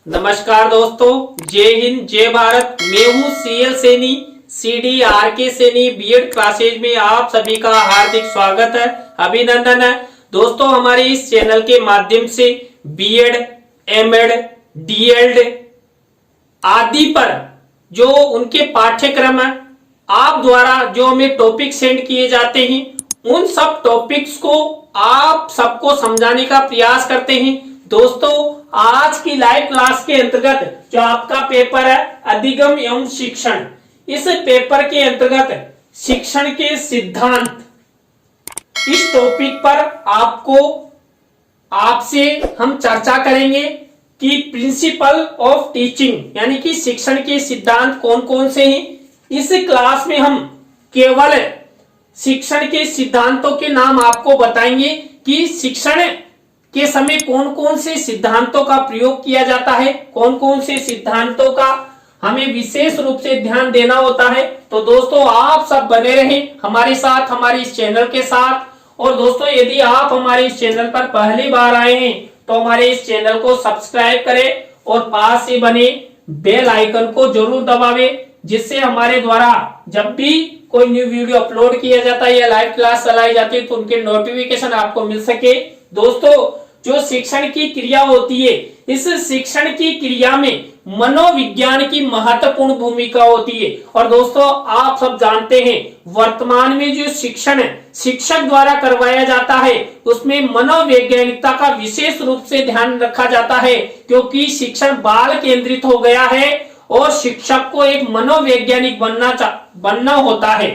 नमस्कार दोस्तों, जय हिंद जय भारत। मैं हूँ CL Saini, CDRK Saini BEd classes में आप सभी का हार्दिक स्वागत है, अभिनंदन है। दोस्तों, हमारे इस चैनल के माध्यम से बीएड, एमएड, डीएड आदि पर जो उनके पाठ्यक्रम है, आप द्वारा जो हमें टॉपिक सेंड किए जाते हैं, उन सब टॉपिक्स को आप सबको समझाने का प्रयास करते हैं। दोस्तों, आज की लाइव क्लास के अंतर्गत जो आपका पेपर है अधिगम एवं शिक्षण, इस पेपर के अंतर्गत शिक्षण के सिद्धांत, इस टॉपिक पर आपसे हम चर्चा करेंगे कि प्रिंसिपल ऑफ टीचिंग यानी कि शिक्षण के सिद्धांत कौन कौन से हैं। इस क्लास में हम केवल शिक्षण के सिद्धांतों के नाम आपको बताएंगे कि शिक्षण के समय कौन कौन से सिद्धांतों का प्रयोग किया जाता है, कौन कौन से सिद्धांतों का हमें विशेष रूप से ध्यान देना होता है। तो दोस्तों, आप सब बने रहें हमारे साथ, हमारे इस चैनल के साथ। और दोस्तों, यदि आप हमारे इस चैनल पर पहली बार आए हैं तो हमारे इस चैनल को सब्सक्राइब करें और पास से बने बेल आइकन को जरूर दबावें, जिससे हमारे द्वारा जब भी कोई न्यू वीडियो अपलोड किया जाता है या लाइव क्लास चलाई जाती है तो उनके नोटिफिकेशन आपको मिल सके। दोस्तों, जो शिक्षण की क्रिया होती है, इस शिक्षण की क्रिया में मनोविज्ञान की महत्वपूर्ण भूमिका होती है। और दोस्तों, आप सब जानते हैं वर्तमान में जो शिक्षण शिक्षक द्वारा करवाया जाता है उसमें मनोवैज्ञानिकता का विशेष रूप से ध्यान रखा जाता है, क्योंकि शिक्षण बाल केंद्रित हो गया है और शिक्षक को एक मनोवैज्ञानिक बनना होता है,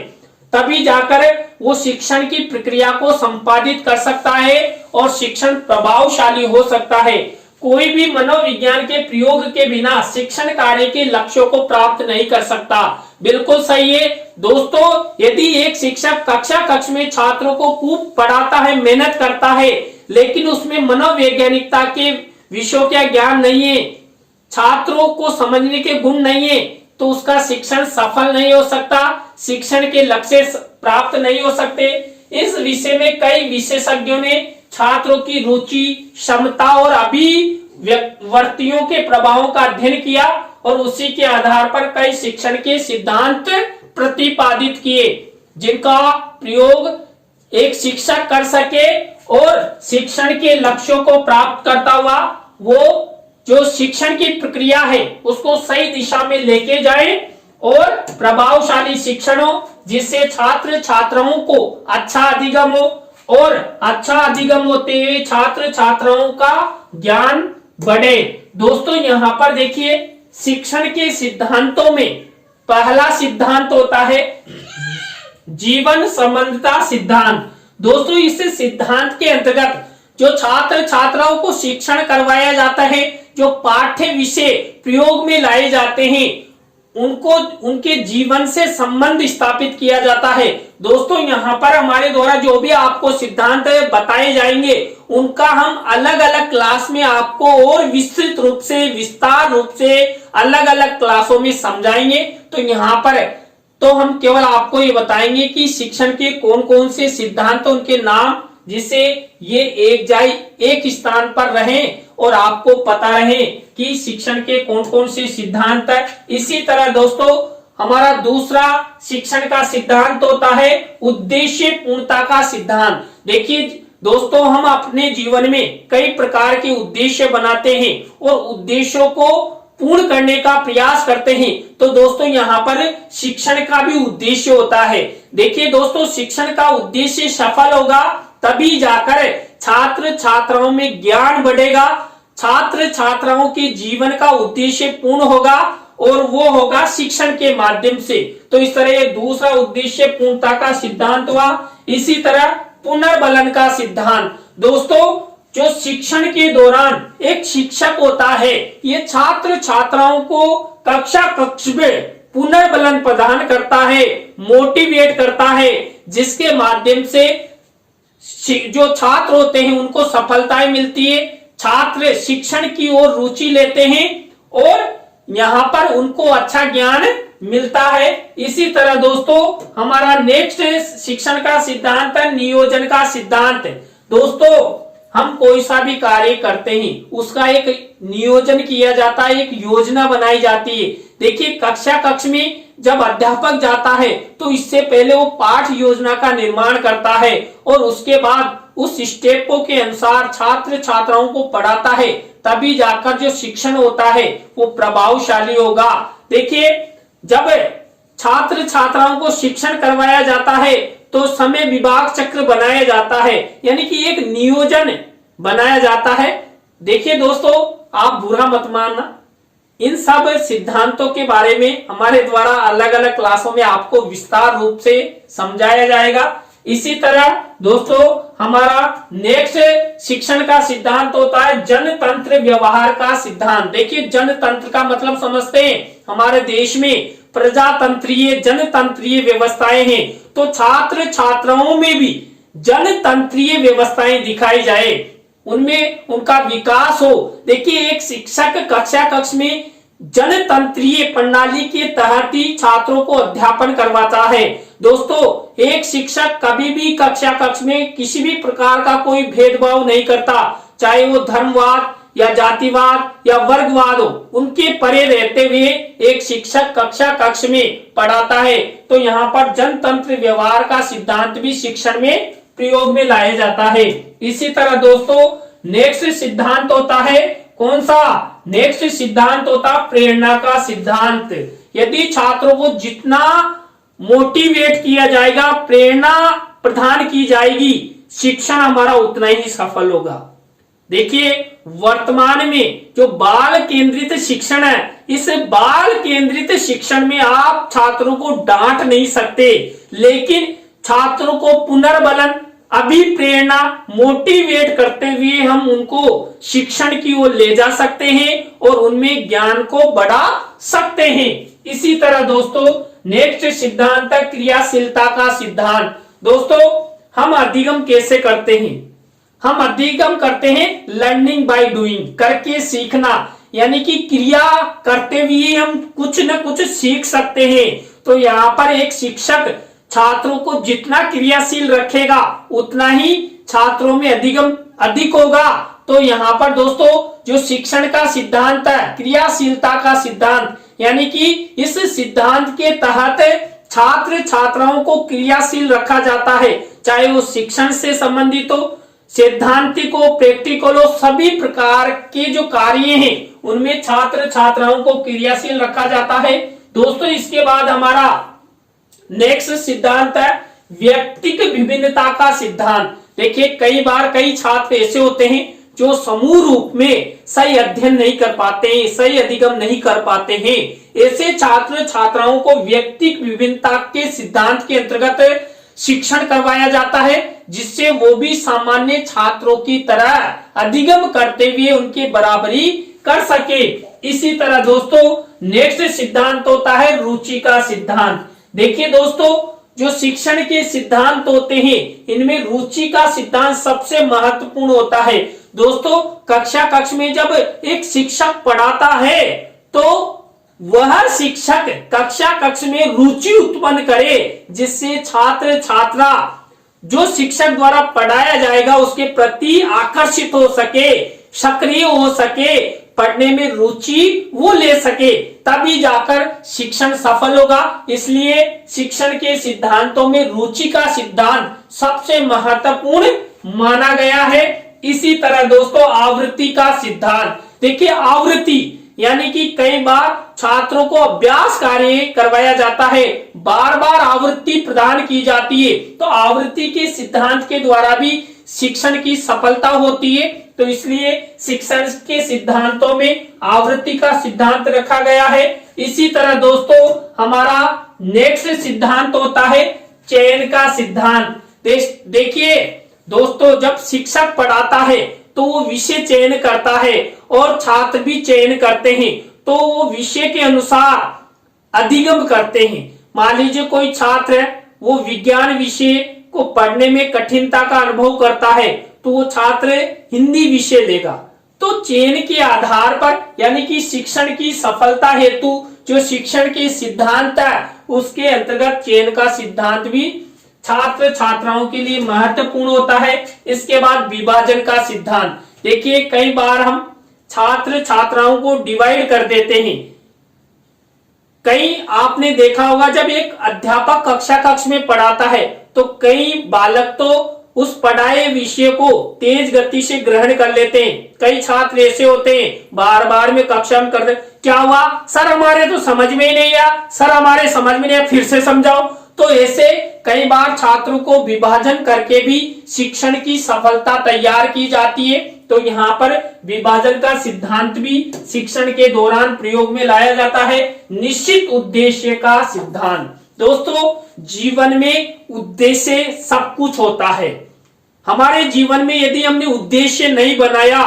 तभी जाकर वो शिक्षण की प्रक्रिया को संपादित कर सकता है और शिक्षण प्रभावशाली हो सकता है। कोई भी मनोविज्ञान के प्रयोग के बिना शिक्षण कार्य के लक्ष्यों को प्राप्त नहीं कर सकता। बिल्कुल सही है दोस्तों। यदि एक शिक्षक कक्ष में छात्रों को खूब पढ़ाता है, मेहनत करता है, लेकिन उसमें मनोवैज्ञानिकता के विषयों का ज्ञान नहीं है, छात्रों को समझने के गुण नहीं है, तो उसका शिक्षण सफल नहीं हो सकता, शिक्षण के लक्ष्य प्राप्त नहीं हो सकते। इस विषय में कई विशेषज्ञों ने छात्रों की रुचि, क्षमता और अभिव्यक्तियों के प्रभावों का अध्ययन किया और उसी के आधार पर कई शिक्षण के सिद्धांत प्रतिपादित किए, जिनका प्रयोग एक शिक्षक कर सके और शिक्षण के लक्ष्यों को प्राप्त करता हुआ वो जो शिक्षण की प्रक्रिया है उसको सही दिशा में लेके जाए और प्रभावशाली शिक्षण हो, जिससे छात्र छात्राओं को अच्छा अधिगम हो और अच्छा अधिगम होते हुए छात्र छात्राओं का ज्ञान बढ़े। दोस्तों, यहाँ पर देखिए शिक्षण के सिद्धांतों में पहला सिद्धांत होता है जीवन संबंधता सिद्धांत। दोस्तों, इस सिद्धांत के अंतर्गत जो छात्र छात्राओं को शिक्षण करवाया जाता है, जो पाठ्य विषय प्रयोग में लाए जाते हैं, उनको उनके जीवन से संबंध स्थापित किया जाता है। दोस्तों, यहाँ पर हमारे द्वारा जो भी आपको सिद्धांत बताए जाएंगे उनका हम अलग अलग क्लास में आपको और विस्तृत रूप से, विस्तार रूप से अलग अलग क्लासों में समझाएंगे। तो यहाँ पर तो हम केवल आपको ये बताएंगे कि शिक्षण के कौन कौन से सिद्धांत, उनके नाम, जिससे ये एक स्थान पर रहें और आपको पता रहे कि शिक्षण के कौन कौन से सिद्धांत है। इसी तरह दोस्तों, हमारा दूसरा शिक्षण का सिद्धांत होता है उद्देश्य पूर्णता का सिद्धांत। देखिए दोस्तों, हम अपने जीवन में कई प्रकार के उद्देश्य बनाते हैं और उद्देश्यों को पूर्ण करने का प्रयास करते हैं। तो दोस्तों, यहाँ पर शिक्षण का भी उद्देश्य होता है। देखिए दोस्तों, शिक्षण का उद्देश्य सफल होगा तभी जाकर छात्र छात्राओं में ज्ञान बढ़ेगा, छात्र छात्राओं के जीवन का उद्देश्य पूर्ण होगा और वो होगा शिक्षण के माध्यम से। तो इस तरह ये दूसरा उद्देश्य पूर्णता का सिद्धांत हुआ। इसी तरह पुनर्बलन का सिद्धांत। दोस्तों, जो शिक्षण के दौरान एक शिक्षक होता है, ये छात्र छात्राओं को कक्ष में पुनर्बलन प्रदान करता है, मोटिवेट करता है, जिसके माध्यम से जो छात्र होते हैं उनको सफलताएं मिलती है, छात्र शिक्षण की ओर रुचि लेते हैं और यहाँ पर उनको अच्छा ज्ञान मिलता है। इसी तरह दोस्तों, हमारा नेक्स्ट शिक्षण का सिद्धांत है नियोजन का सिद्धांत। दोस्तों, हम कोई सा भी कार्य करते हैं उसका एक नियोजन किया जाता है, एक योजना बनाई जाती है। देखिए कक्षा कक्ष में जब अध्यापक जाता है तो इससे पहले वो पाठ योजना का निर्माण करता है और उसके बाद उस स्टेपों के अनुसार छात्र छात्राओं को पढ़ाता है, तभी जाकर जो शिक्षण होता है वो प्रभावशाली होगा। देखिए जब छात्र छात्राओं को शिक्षण करवाया जाता है तो समय विभाग चक्र बनाया जाता है, यानी कि एक नियोजन बनाया जाता है। देखिए दोस्तों, आप बुरा मत मानना, इन सब सिद्धांतों के बारे में हमारे द्वारा अलग अलग क्लासों में आपको विस्तार रूप से समझाया जाएगा। इसी तरह दोस्तों हमारा नेक्स्ट शिक्षण का सिद्धांत होता है जनतंत्र व्यवहार का सिद्धांत। देखिए जनतंत्र का मतलब समझते हैं, हमारे देश में प्रजातंत्रीय जनतंत्रीय व्यवस्थाएं हैं, तो छात्र छात्राओं में भी जनतंत्रीय व्यवस्थाएं दिखाई जाए, उनमें उनका विकास हो। देखिए एक शिक्षक कक्षा कक्ष में जनतंत्रीय प्रणाली के तहत ही छात्रों को अध्यापन करवाता है। दोस्तों एक शिक्षक कभी भी कक्षा कक्ष में किसी भी प्रकार का कोई भेदभाव नहीं करता, चाहे वो धर्मवाद या जातिवाद या वर्गवाद हो, उनके परे रहते हुए एक शिक्षक कक्षा कक्ष में पढ़ाता है। तो यहाँ पर जनतंत्र व्यवहार का सिद्धांत भी शिक्षण में प्रयोग में लाया जाता है। इसी तरह दोस्तों नेक्स्ट सिद्धांत होता है कौन सा? नेक्स्ट सिद्धांत होता प्रेरणा का सिद्धांत। यदि छात्रों को जितना मोटिवेट किया जाएगा, प्रेरणा प्रदान की जाएगी, शिक्षण हमारा उतना ही सफल होगा। देखिए वर्तमान में जो बाल केंद्रित शिक्षण है, इस बाल केंद्रित शिक्षण में आप छात्रों को डांट नहीं सकते, लेकिन छात्रों को पुनर्बलन अभिप्रेरणा मोटिवेट करते हुए हम उनको शिक्षण की ओर ले जा सकते हैं और उनमें ज्ञान को बढ़ा सकते हैं। इसी तरह दोस्तों नेक्स्ट सिद्धांत है क्रियाशीलता का सिद्धांत। दोस्तों हम अधिगम कैसे करते हैं? हम अधिगम करते हैं लर्निंग बाय डूइंग, करके सीखना, यानी कि क्रिया करते हुए हम कुछ न कुछ सीख सकते हैं। तो यहाँ पर एक शिक्षक छात्रों को जितना क्रियाशील रखेगा उतना ही छात्रों में अधिगम अधिक होगा। तो यहाँ पर दोस्तों जो शिक्षण का सिद्धांत है क्रियाशीलता का सिद्धांत, यानी कि इस सिद्धांत के तहत छात्र छात्राओं को क्रियाशील रखा जाता है, चाहे वो शिक्षण से संबंधित हो, सैद्धांतिक हो, प्रैक्टिकल हो, सभी प्रकार के जो कार्य हैं उनमें छात्र छात्राओं को क्रियाशील रखा जाता है। दोस्तों इसके बाद हमारा नेक्स्ट सिद्धांत है व्यक्तिक विभिन्नता का सिद्धांत। देखिए कई बार कई छात्र ऐसे होते हैं जो समूह रूप में सही अध्ययन नहीं कर पाते हैं, सही अधिगम नहीं कर पाते हैं। ऐसे छात्र छात्राओं को व्यक्तिक विभिन्नता के सिद्धांत के अंतर्गत शिक्षण करवाया जाता है, जिससे वो भी सामान्य छात्रों की तरह अधिगम करते हुए उनकी बराबरी कर सके। इसी तरह दोस्तों नेक्स्ट सिद्धांत होता है रुचि का सिद्धांत। देखिए दोस्तों जो शिक्षण के सिद्धांत होते हैं इनमें रुचि का सिद्धांत सबसे महत्वपूर्ण होता है। दोस्तों कक्षा कक्ष में जब एक शिक्षक पढ़ाता है तो वह शिक्षक कक्षा कक्ष में रुचि उत्पन्न करे, जिससे छात्र छात्रा जो शिक्षक द्वारा पढ़ाया जाएगा उसके प्रति आकर्षित हो सके, सक्रिय हो सके, पढ़ने में रुचि वो ले सके, तभी जाकर शिक्षण सफल होगा। इसलिए शिक्षण के सिद्धांतों में रुचि का सिद्धांत सबसे महत्वपूर्ण माना गया है। इसी तरह दोस्तों आवृत्ति का सिद्धांत। देखिए आवृत्ति यानी कि कई बार छात्रों को अभ्यास कार्य करवाया जाता है, बार बार आवृत्ति प्रदान की जाती है, तो आवृत्ति के सिद्धांत के द्वारा भी शिक्षण की सफलता होती है। तो इसलिए शिक्षण के सिद्धांतों में आवृत्ति का सिद्धांत रखा गया है। इसी तरह दोस्तों हमारा नेक्स्ट सिद्धांत होता है चयन का सिद्धांत। देखिए दोस्तों जब शिक्षक पढ़ाता है तो वो विषय चयन करता है और छात्र भी चयन करते हैं, तो वो विषय के अनुसार अधिगम करते हैं। मान लीजिए कोई छात्र है वो विज्ञान विषय को पढ़ने में कठिनता का अनुभव करता है, तो वो छात्र हिंदी विषय लेगा। तो चयन के आधार पर यानी कि शिक्षण की सफलता हेतु जो शिक्षण के सिद्धांत है उसके अंतर्गत चयन का सिद्धांत भी छात्र छात्राओं के लिए महत्वपूर्ण होता है। इसके बाद विभाजन का सिद्धांत। देखिए कई बार हम छात्र छात्राओं को डिवाइड कर देते हैं। कई आपने देखा होगा जब एक अध्यापक कक्ष में पढ़ाता है तो कई बालक तो उस पढ़ाए विषय को तेज गति से ग्रहण कर लेते हैं। कई छात्र ऐसे होते हैं बार बार में कक्षा में करते, क्या हुआ सर हमारे तो समझ में ही नहीं आया, सर हमारे समझ में नहीं आया, फिर से समझाओ। तो ऐसे कई बार छात्रों को विभाजन करके भी शिक्षण की सफलता तैयार की जाती है। तो यहाँ पर विभाजन का सिद्धांत भी शिक्षण के दौरान प्रयोग में लाया जाता है। निश्चित उद्देश्य का सिद्धांत। दोस्तों जीवन में उद्देश्य सब कुछ होता है। हमारे जीवन में यदि हमने उद्देश्य नहीं बनाया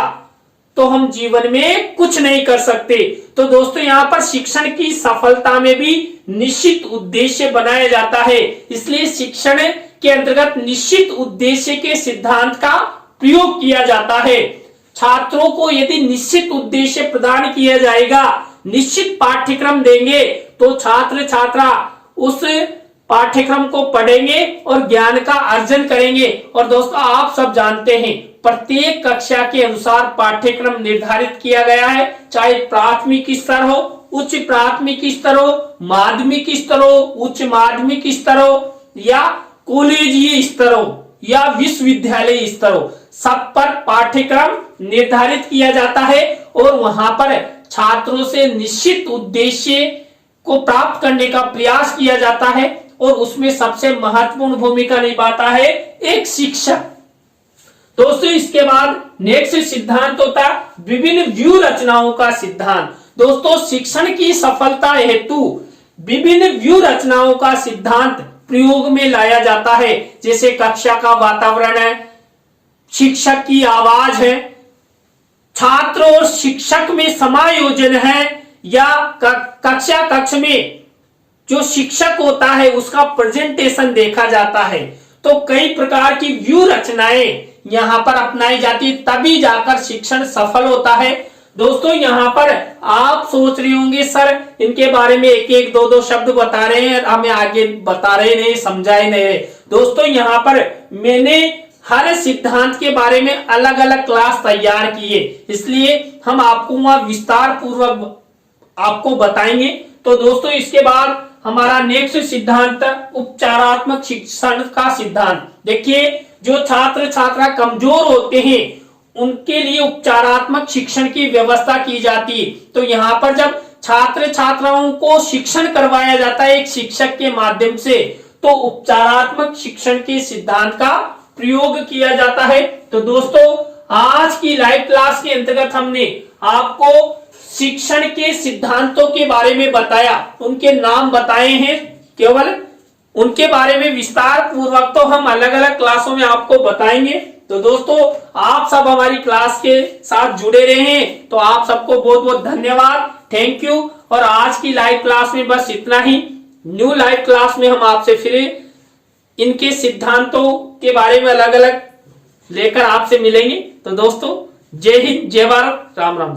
तो हम जीवन में कुछ नहीं कर सकते। तो दोस्तों यहाँ पर शिक्षण की सफलता में भी निश्चित उद्देश्य बनाया जाता है। इसलिए शिक्षण के अंतर्गत निश्चित उद्देश्य के सिद्धांत का प्रयोग किया जाता है। छात्रों को यदि निश्चित उद्देश्य प्रदान किया जाएगा, निश्चित पाठ्यक्रम देंगे तो छात्र छात्रा उस पाठ्यक्रम को पढ़ेंगे और ज्ञान का अर्जन करेंगे। और दोस्तों आप सब जानते हैं प्रत्येक कक्षा के अनुसार पाठ्यक्रम निर्धारित किया गया है, चाहे प्राथमिक स्तर हो, उच्च प्राथमिक स्तर हो, माध्यमिक स्तर हो, उच्च माध्यमिक स्तर हो या कॉलेजीय स्तर हो या विश्वविद्यालय स्तर हो, सब पर पाठ्यक्रम निर्धारित किया जाता है और वहां पर छात्रों से निश्चित उद्देश्य को प्राप्त करने का प्रयास किया जाता है और उसमें सबसे महत्वपूर्ण भूमिका निभाता है एक शिक्षक। दोस्तों इसके बाद नेक्स्ट सिद्धांत होता है विभिन्न व्यू रचनाओं का सिद्धांत। दोस्तों शिक्षण की सफलता हेतु विभिन्न व्यू रचनाओं का सिद्धांत प्रयोग में लाया जाता है। जैसे कक्षा का वातावरण है, शिक्षक की आवाज है, छात्र और शिक्षक में समायोजन है, या कक्ष में जो शिक्षक होता है उसका प्रेजेंटेशन देखा जाता है। तो कई प्रकार की व्यू रचनाएं यहाँ पर अपनाई जाती है, तभी जाकर शिक्षण सफल होता है। दोस्तों यहाँ पर आप सोच रहे होंगे सर इनके बारे में एक एक दो दो शब्द बता रहे हैं, हमें आगे बता रहे नहीं, समझाए नहीं रहे। दोस्तों यहाँ पर मैंने हर सिद्धांत के बारे में अलग अलग क्लास तैयार की है, इसलिए हम आपको वहां विस्तार पूर्वक आपको बताएंगे। तो दोस्तों इसके बाद हमारा नेक्स्ट सिद्धांत उपचारात्मक शिक्षण का सिद्धांत। देखिए जो छात्र छात्रा कमजोर होते हैं उनके लिए उपचारात्मक शिक्षण की व्यवस्था की जाती है। तो यहाँ पर जब छात्र छात्राओं को शिक्षण करवाया जाता है एक शिक्षक के माध्यम से, तो उपचारात्मक शिक्षण के सिद्धांत का प्रयोग किया जाता है। तो दोस्तों आज की लाइव क्लास के अंतर्गत हमने आपको शिक्षण के सिद्धांतों के बारे में बताया, उनके नाम बताए हैं, केवल उनके बारे में विस्तार पूर्वक तो हम अलग अलग क्लासों में आपको बताएंगे। तो दोस्तों आप सब हमारी क्लास के साथ जुड़े रहे हैं, तो आप सबको बहुत बहुत धन्यवाद, थैंक यू। और आज की लाइव क्लास में बस इतना ही। न्यू लाइव क्लास में हम आपसे फिर इनके सिद्धांतों के बारे में अलग अलग लेकर आपसे मिलेंगे। तो दोस्तों जय हिंद, जय भारत, राम राम।